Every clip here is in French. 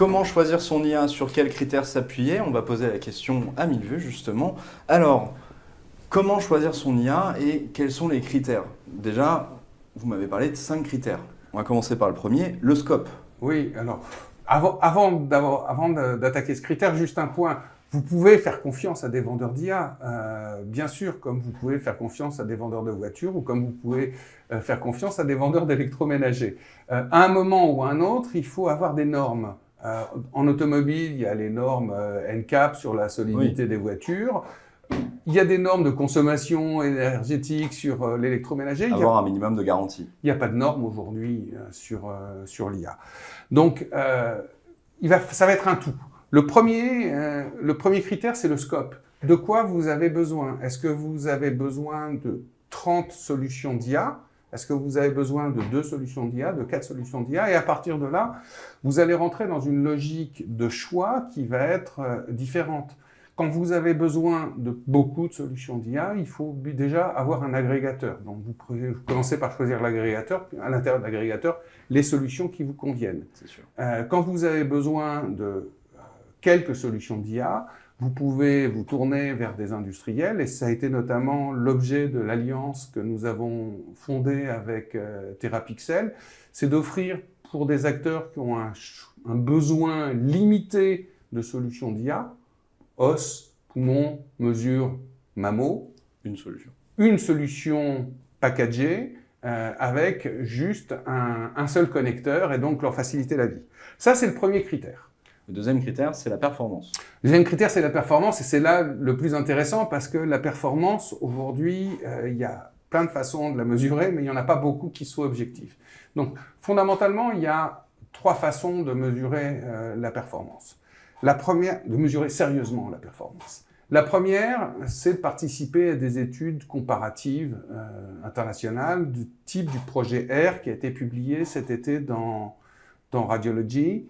Comment choisir son IA? Sur quels critères s'appuyer? On va poser la question à mille vues, justement. Alors, comment choisir son IA et quels sont les critères? Déjà, vous m'avez parlé de 5 critères. On va commencer par le premier, le scope. Oui, alors, avant d'attaquer ce critère, juste un point. Vous pouvez faire confiance à des vendeurs d'IA, bien sûr, comme vous pouvez faire confiance à des vendeurs de voitures ou comme vous pouvez faire confiance à des vendeurs d'électroménager. À un moment ou à un autre, il faut avoir des normes. En automobile, il y a les normes NCAP sur la solidité des voitures. Il y a des normes de consommation énergétique sur l'électroménager. Avoir un minimum de garantie. Il n'y a pas de normes aujourd'hui sur l'IA. Donc, ça va être un tout. Le premier critère, c'est le scope. De quoi vous avez besoin? Est-ce que vous avez besoin de 30 solutions d'IA? Est-ce que vous avez besoin de 2 solutions d'IA, de 4 solutions d'IA? Et à partir de là, vous allez rentrer dans une logique de choix qui va être différente. Quand vous avez besoin de beaucoup de solutions d'IA, il faut déjà avoir un agrégateur. Donc, vous commencez par choisir l'agrégateur, à l'intérieur de l'agrégateur, les solutions qui vous conviennent. C'est sûr. Quand vous avez besoin de quelques solutions d'IA, vous pouvez vous tourner vers des industriels, et ça a été notamment l'objet de l'alliance que nous avons fondée avec Therapixel, c'est d'offrir pour des acteurs qui ont un besoin limité de solutions d'IA, os, poumon, mesure, mammo. Une solution packagée avec juste un seul connecteur et donc leur faciliter la vie. Ça, c'est le premier critère. Le deuxième critère, c'est la performance. Le deuxième critère, c'est la performance et c'est là le plus intéressant parce que la performance, aujourd'hui, il y a plein de façons de la mesurer, mais il n'y en a pas beaucoup qui soient objectives. Donc, fondamentalement, il y a 3 façons de mesurer la performance. La première, de mesurer sérieusement la performance. La première, c'est de participer à des études comparatives internationales du type du projet R qui a été publié cet été dans Radiology,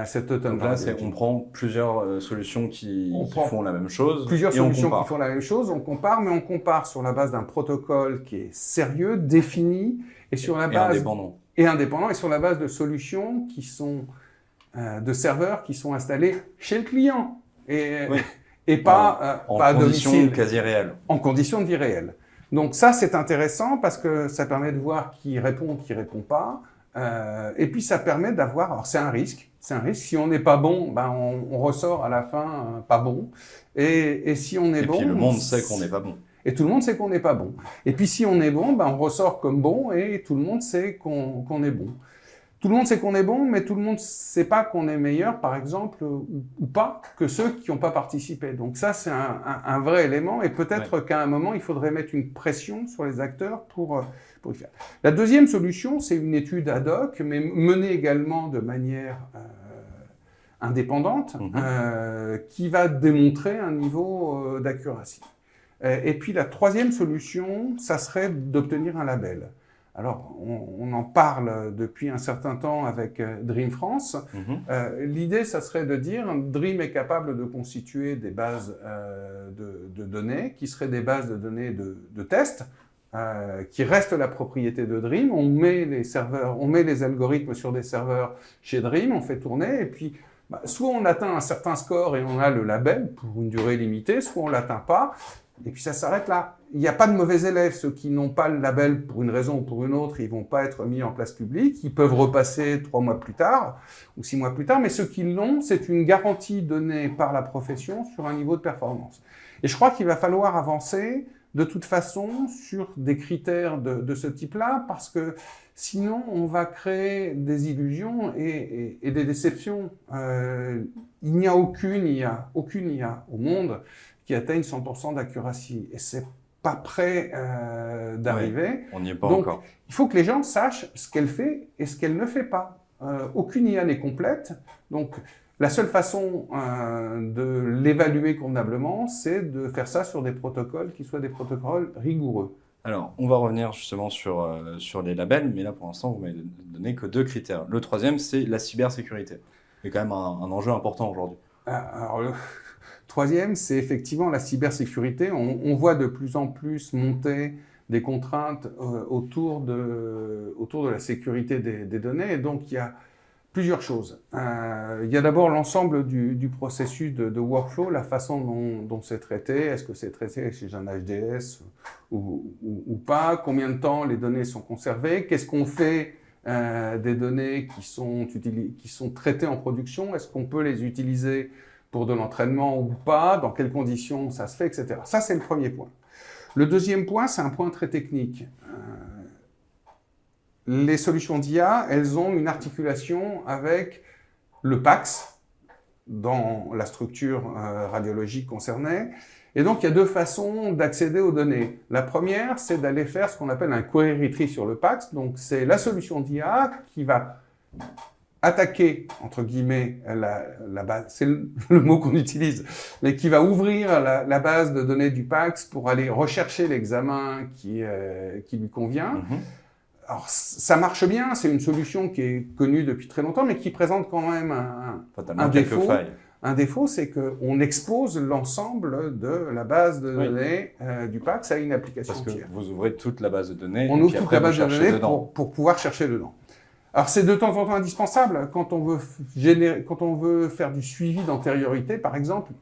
cet automne. Donc là, on prend plusieurs solutions qui font la même chose. Plusieurs solutions qui font la même chose, on compare, mais on compare sur la base d'un protocole qui est sérieux, défini, et sur la base... indépendant, et sur la base de solutions qui sont... de serveurs qui sont installés chez le client et pas à domicile. En conditions quasi réelles. En conditions de vie réelle. Donc ça, c'est intéressant parce que ça permet de voir qui répond pas. Et puis ça permet d'avoir... Alors c'est un risque. Si on n'est pas bon, on ressort à la fin pas bon. Et si on est bon... Et puis le monde sait qu'on n'est pas bon. Et tout le monde sait qu'on n'est pas bon. Et puis si on est bon, on ressort comme bon et tout le monde sait qu'on est bon. Tout le monde sait qu'on est bon, mais tout le monde ne sait pas qu'on est meilleur, par exemple, ou pas, que ceux qui n'ont pas participé. Donc ça, c'est un vrai élément, et peut-être qu'à un moment, il faudrait mettre une pression sur les acteurs pour y faire. La deuxième solution, c'est une étude ad hoc, mais menée également de manière indépendante, qui va démontrer un niveau d'accuracy. Et puis la troisième solution, ça serait d'obtenir un label. Alors, on en parle depuis un certain temps avec Dream France. L'idée, ça serait de dire, Dream est capable de constituer des bases de données, qui seraient des bases de données de tests, qui restent la propriété de Dream. On met les algorithmes sur des serveurs chez Dream, on fait tourner, et puis soit on atteint un certain score et on a le label pour une durée limitée, soit on ne l'atteint pas. Et puis ça s'arrête là. Il n'y a pas de mauvais élèves. Ceux qui n'ont pas le label pour une raison ou pour une autre, ils ne vont pas être mis en place publique. Ils peuvent repasser 3 mois plus tard ou 6 mois plus tard. Mais ceux qui l'ont, c'est une garantie donnée par la profession sur un niveau de performance. Et je crois qu'il va falloir avancer de toute façon sur des critères de ce type-là parce que sinon on va créer des illusions et des déceptions. Il n'y a aucune IA au monde qui atteignent 100% d'accuracy. Et c'est pas prêt d'arriver. On n'y est pas Donc, encore. il faut que les gens sachent ce qu'elle fait et ce qu'elle ne fait pas. Aucune IA n'est complète. Donc, la seule façon de l'évaluer convenablement, c'est de faire ça sur des protocoles qui soient des protocoles rigoureux. Alors, on va revenir justement sur les labels, mais là, pour l'instant, vous m'avez donné que 2 critères. Le troisième, c'est la cybersécurité. C'est quand même un enjeu important aujourd'hui. Alors, le troisième, c'est effectivement la cybersécurité. On voit de plus en plus monter des contraintes autour de la sécurité des données. Et donc, il y a Plusieurs choses. Il y a d'abord l'ensemble du processus de workflow, la façon dont c'est traité. Est-ce que c'est traité chez un HDS ou pas? Combien de temps les données sont conservées? Qu'est-ce qu'on fait des données qui sont traitées en production? Est-ce qu'on peut les utiliser pour de l'entraînement ou pas? Dans quelles conditions ça se fait, etc. Ça, c'est le premier point. Le deuxième point, c'est un point très technique. Les solutions d'IA, elles ont une articulation avec le PACS dans la structure radiologique concernée. Et donc, il y a deux façons d'accéder aux données. La première, c'est d'aller faire ce qu'on appelle un query retrieve sur le PACS. Donc, c'est la solution d'IA qui va attaquer, entre guillemets, la base, c'est le mot qu'on utilise, mais qui va ouvrir la base de données du PACS pour aller rechercher l'examen qui lui convient. Mhm. Alors, ça marche bien, c'est une solution qui est connue depuis très longtemps, mais qui présente quand même un défaut. Failles. Un défaut, c'est qu'on expose l'ensemble de la base de données du PACS à une application Parce que tiers. vous ouvrez toute la base de données. On et ouvre puis toute après, la base vous de cherchez données dedans. pour pouvoir chercher dedans. Alors, c'est de temps en temps indispensable quand on veut faire du suivi d'antériorité, par exemple,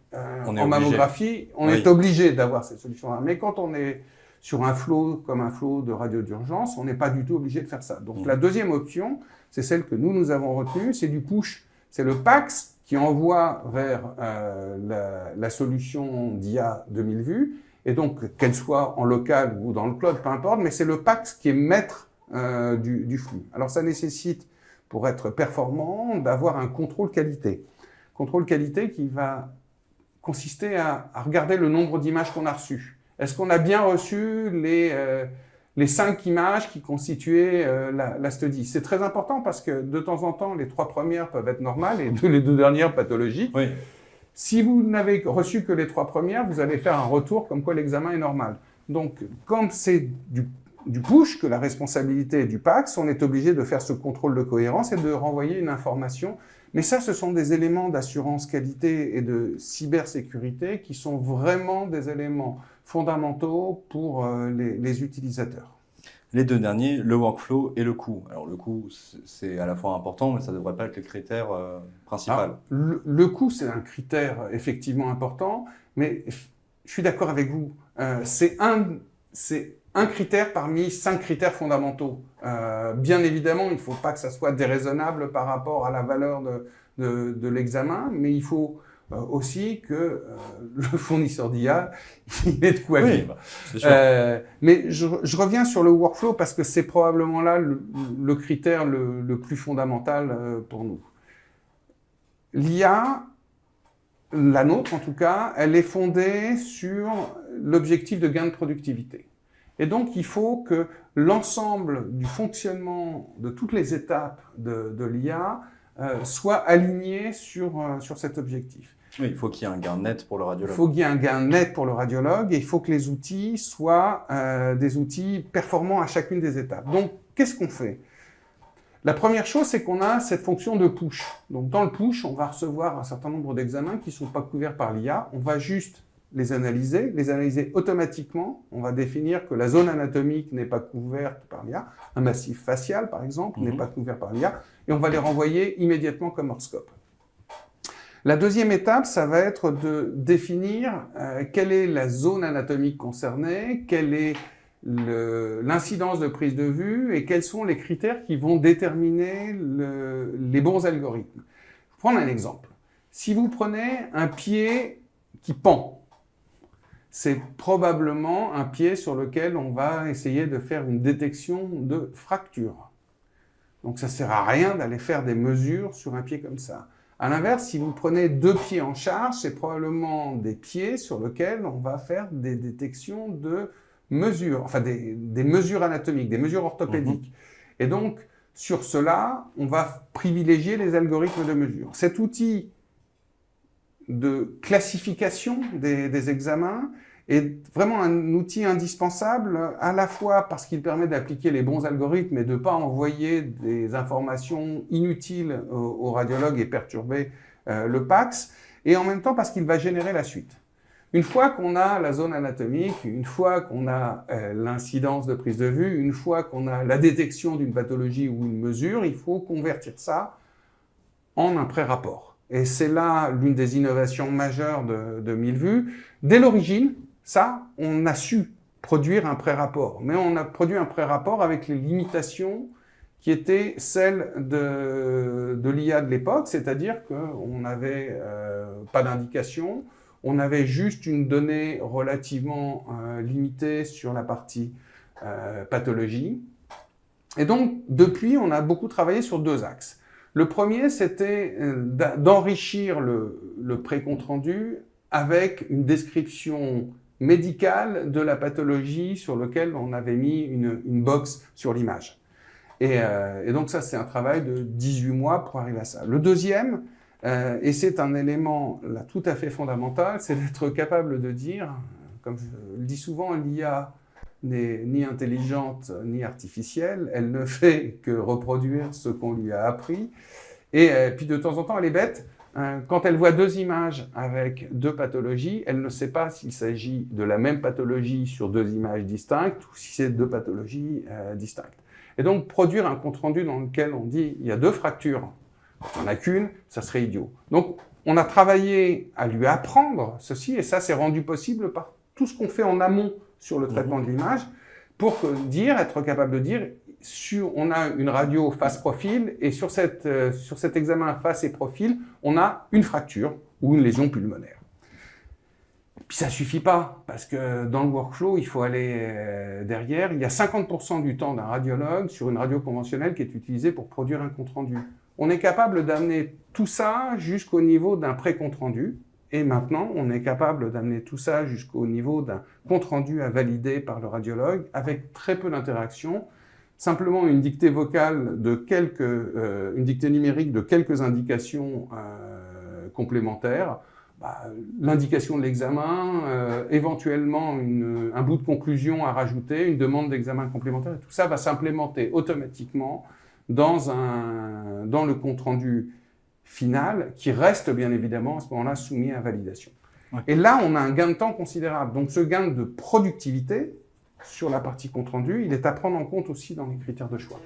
en mammographie, on est obligé d'avoir cette solution-là. Mais quand on est sur un flow comme un flow de radio d'urgence, on n'est pas du tout obligé de faire ça. Donc la deuxième option, c'est celle que nous avons retenue, c'est du push. C'est le PACS qui envoie vers la solution d'IA de 1000 vues, et donc qu'elle soit en local ou dans le cloud, peu importe, mais c'est le PACS qui est maître du flux. Alors ça nécessite, pour être performant, d'avoir un contrôle qualité. Contrôle qualité qui va consister à regarder le nombre d'images qu'on a reçues. Est-ce qu'on a bien reçu les 5 images qui constituaient la study? C'est très important parce que de temps en temps, les 3 premières peuvent être normales et les 2 dernières pathologiques. Oui. Si vous n'avez reçu que les 3 premières, vous allez faire un retour comme quoi l'examen est normal. Donc, quand c'est du push, que la responsabilité est du PACS, on est obligé de faire ce contrôle de cohérence et de renvoyer une information. Mais ça, ce sont des éléments d'assurance qualité et de cybersécurité qui sont vraiment des éléments fondamentaux pour les utilisateurs. Les deux derniers, le workflow et le coût. Alors le coût, c'est à la fois important, mais ça ne devrait pas être le critère principal. Alors, le coût, c'est un critère effectivement important, mais je suis d'accord avec vous. C'est un critère parmi 5 critères fondamentaux. Bien évidemment, il ne faut pas que ça soit déraisonnable par rapport à la valeur de l'examen, mais il faut aussi que le fournisseur d'IA il ait de quoi vivre. C'est sûr. Mais je reviens sur le workflow parce que c'est probablement là le critère le plus fondamental pour nous. L'IA, la nôtre en tout cas, elle est fondée sur l'objectif de gain de productivité. Et donc, il faut que l'ensemble du fonctionnement de toutes les étapes de l'IA soit aligné sur cet objectif. Oui, il faut qu'il y ait un gain net pour le radiologue. Il faut qu'il y ait un gain net pour le radiologue et il faut que les outils soient des outils performants à chacune des étapes. Donc, qu'est-ce qu'on fait? La première chose, c'est qu'on a cette fonction de push. Donc, dans le push, on va recevoir un certain nombre d'examens qui ne sont pas couverts par l'IA. On va juste les analyser automatiquement. On va définir que la zone anatomique n'est pas couverte par l'IA. Un massif facial, par exemple, n'est pas couvert par l'IA. Et on va les renvoyer immédiatement comme hors-scope. La deuxième étape, ça va être de définir quelle est la zone anatomique concernée, quelle est l'incidence de prise de vue et quels sont les critères qui vont déterminer les bons algorithmes. Je vais prendre un exemple. Si vous prenez un pied qui pend, c'est probablement un pied sur lequel on va essayer de faire une détection de fracture. Donc ça ne sert à rien d'aller faire des mesures sur un pied comme ça. À l'inverse, si vous prenez 2 pieds en charge, c'est probablement des pieds sur lesquels on va faire des détections de mesures, enfin des mesures anatomiques, des mesures orthopédiques. Et donc, sur cela, on va privilégier les algorithmes de mesure. Cet outil de classification des examens est vraiment un outil indispensable, à la fois parce qu'il permet d'appliquer les bons algorithmes et de ne pas envoyer des informations inutiles aux radiologues et perturber le PACS, et en même temps parce qu'il va générer la suite. Une fois qu'on a la zone anatomique, une fois qu'on a l'incidence de prise de vue, une fois qu'on a la détection d'une pathologie ou une mesure, il faut convertir ça en un pré-rapport. Et c'est là l'une des innovations majeures de 1000 vues. Dès l'origine, on a su produire un pré-rapport. Mais on a produit un pré-rapport avec les limitations qui étaient celles de l'IA de l'époque, c'est-à-dire qu'on n'avait pas d'indication, on avait juste une donnée relativement limitée sur la partie pathologie. Et donc, depuis, on a beaucoup travaillé sur 2 axes. Le premier, c'était d'enrichir le pré-compte-rendu avec une description médicale de la pathologie sur laquelle on avait mis une box sur l'image. Et donc ça, c'est un travail de 18 mois pour arriver à ça. Le deuxième, et c'est un élément là tout à fait fondamental, c'est d'être capable de dire, comme je le dis souvent, l'IA n'est ni intelligente ni artificielle, elle ne fait que reproduire ce qu'on lui a appris. Et puis de temps en temps, elle est bête. Quand elle voit 2 images avec 2 pathologies, elle ne sait pas s'il s'agit de la même pathologie sur 2 images distinctes ou si c'est 2 pathologies distinctes. Et donc, produire un compte-rendu dans lequel on dit il y a 2 fractures, il n'y en a qu'une, ça serait idiot. Donc, on a travaillé à lui apprendre ceci, et ça, c'est rendu possible par tout ce qu'on fait en amont sur le traitement de l'image, pour être capable de dire, on a une radio face-profil, et sur cet examen face et profil, on a une fracture ou une lésion pulmonaire. Puis ça suffit pas, parce que dans le workflow, il faut aller derrière. Il y a 50% du temps d'un radiologue sur une radio conventionnelle qui est utilisée pour produire un compte-rendu. On est capable d'amener tout ça jusqu'au niveau d'un pré-compte-rendu. Et maintenant, on est capable d'amener tout ça jusqu'au niveau d'un compte-rendu à valider par le radiologue avec très peu d'interaction. Simplement une dictée vocale une dictée numérique de quelques indications complémentaires. L'indication de l'examen, éventuellement un bout de conclusion à rajouter, une demande d'examen complémentaire, et tout ça va s'implémenter automatiquement dans le compte-rendu final, qui reste bien évidemment à ce moment-là soumis à validation. Ouais. Et là, on a un gain de temps considérable. Donc ce gain de productivité sur la partie compte-rendu, il est à prendre en compte aussi dans les critères de choix.